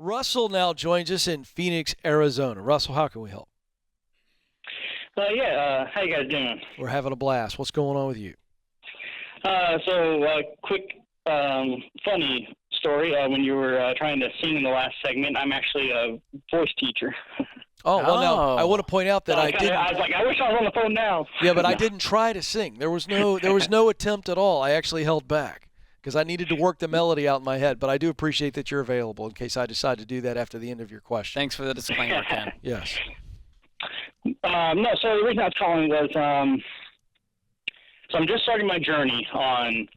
Russell now joins us in Phoenix, Arizona. Russell, how can we help? How you guys doing? We're having a blast. What's going on with you? Quick, funny story. When you were trying to sing in the last segment, I'm actually a voice teacher. Oh, well, now, I want to point out that I didn't. I was like, I wish I was on the phone now. Yeah, but I didn't try to sing. There was no attempt at all. I actually held back because I needed to work the melody out in my head. But I do appreciate that you're available in case I decide to do that after the end of your question. Thanks for the disclaimer, Ken. Yes. No, so the reason I was calling was, so I'm just starting my journey on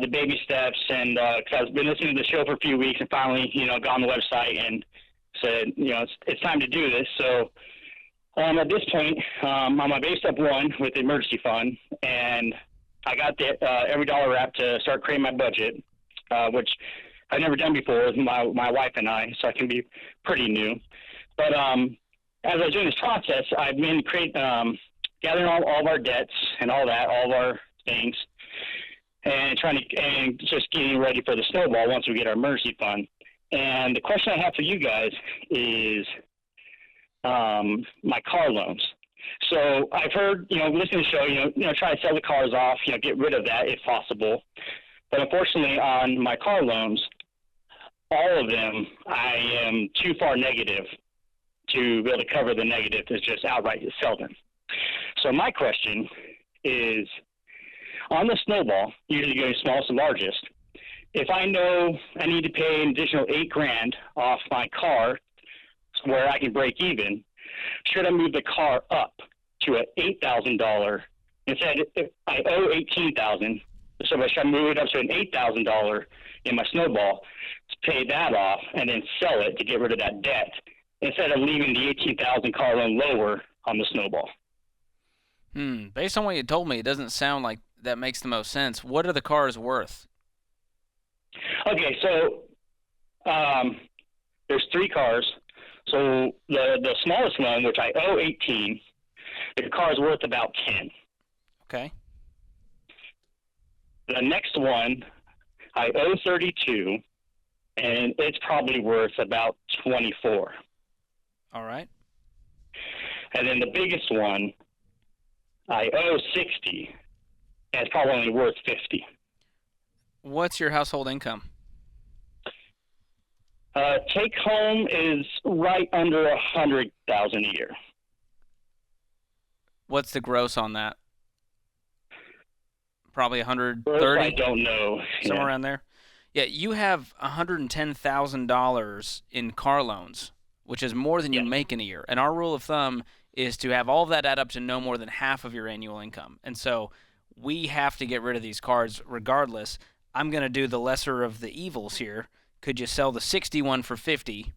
the baby steps, and because I've been listening to the show for a few weeks, and finally, got on the website and said, it's time to do this. So at this point, I'm on my base step 1 with the emergency fund, and I got the every dollar app to start creating my budget, which I've never done before with my wife and I, so I can be pretty new. But as I was doing this process, I've been gathering all of our debts and all of our things, and just getting ready for the snowball once we get our emergency fund. And the question I have for you guys is my car loans. So I've heard, listening to the show, try to sell the cars off, get rid of that if possible. But unfortunately, on my car loans, all of them, I am too far negative to be able to cover the negative to just outright sell them. So my question is, on the snowball, usually going smallest to largest, if I know I need to pay an additional $8,000 off my car where I can break even, should I move the car up to an $8,000 instead? If I owe $18,000, so should I move it up to an $8,000 in my snowball to pay that off and then sell it to get rid of that debt, instead of leaving the $18,000 car loan lower on the snowball? Based on what you told me, it doesn't sound like that makes the most sense. What are the cars worth? Okay, so there's 3 cars. So the smallest one, which I owe 18, the car is worth about 10. Okay. The next one, I owe 32, and it's probably worth about 24. All right. And then the biggest one, I owe 60, and it's probably only worth 50. What's your household income? Take home is right under $100,000 a year. What's the gross on that? Probably 130. Gross, I don't know. Somewhere around there. Yeah, you have $110,000 in car loans, which is more than you make in a year. And our rule of thumb is to have all of that add up to no more than half of your annual income. And so we have to get rid of these cars regardless. I'm going to do the lesser of the evils here. Could you sell the 61 for 50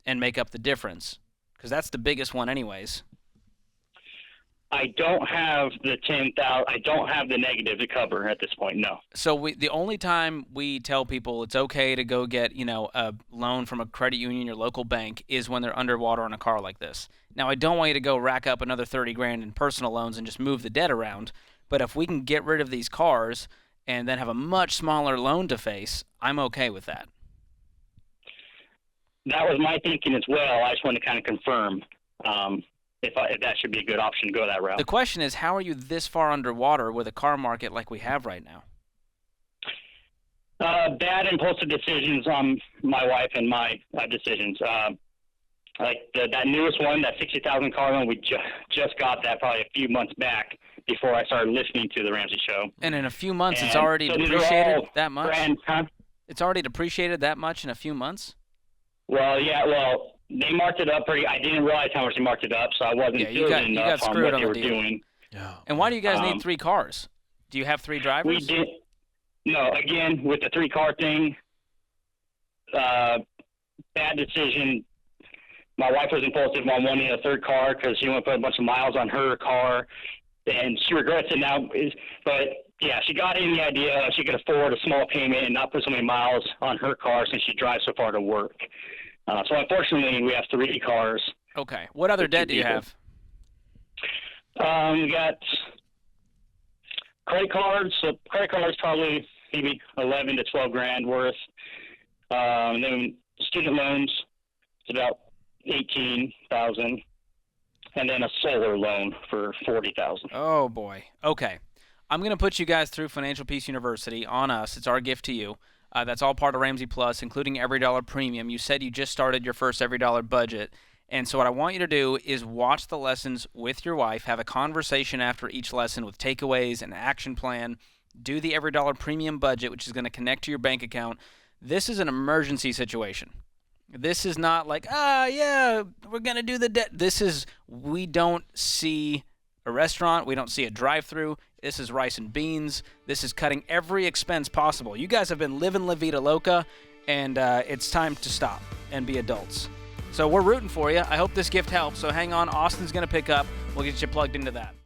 and make up the difference? Because that's the biggest one anyways. I don't have the 10,000. I don't have the negative to cover at this point, no. So the only time we tell people it's okay to go get, a loan from a credit union, your local bank, is when they're underwater on a car like this. Now, I don't want you to go rack up another $30,000 in personal loans and just move the debt around. But if we can get rid of these cars and then have a much smaller loan to face, I'm okay with that. That was my thinking as well. I just wanted to kind of confirm if that should be a good option to go that route. The question is, how are you this far underwater with a car market like we have right now? Bad impulsive decisions on my wife and my decisions. Like that newest one, that 60,000 car loan, we just got that probably a few months back before I started listening to the Ramsey show. And in a few months, it's already depreciated that much? Huh? It's already depreciated that much in a few months? Well, yeah, they marked it up pretty. I didn't realize how much they marked it up, so I wasn't feeling enough on what they were doing. Yeah. And why do you guys need 3 cars? Do you have 3 drivers? We did. No, again, with the 3-car thing, bad decision. My wife was impulsive on wanting a 3rd car because she wanted to put a bunch of miles on her car, and she regrets it now. But yeah, she got in the idea she could afford a small payment and not put so many miles on her car since she drives so far to work. So unfortunately, we have 3 cars. Okay. What other debt do you have? We got credit cards. So credit cards probably maybe 11 to 12 grand worth. And then student loans, it's about 18,000, and then a solar loan for 40,000. Oh, boy. Okay. I'm going to put you guys through Financial Peace University on us. It's our gift to you. That's all part of Ramsey Plus, including Every Dollar Premium. You said you just started your first Every Dollar budget. And so what I want you to do is watch the lessons with your wife, have a conversation after each lesson with takeaways and action plan, do the Every Dollar Premium budget, which is going to connect to your bank account. This is an emergency situation. This is not like, yeah, we're going to do the debt. This is, we don't see a restaurant. We don't see a drive-through. This is rice and beans. This is cutting every expense possible. You guys have been living La Vida Loca, and it's time to stop and be adults. So we're rooting for you. I hope this gift helps. So hang on. Austin's going to pick up. We'll get you plugged into that.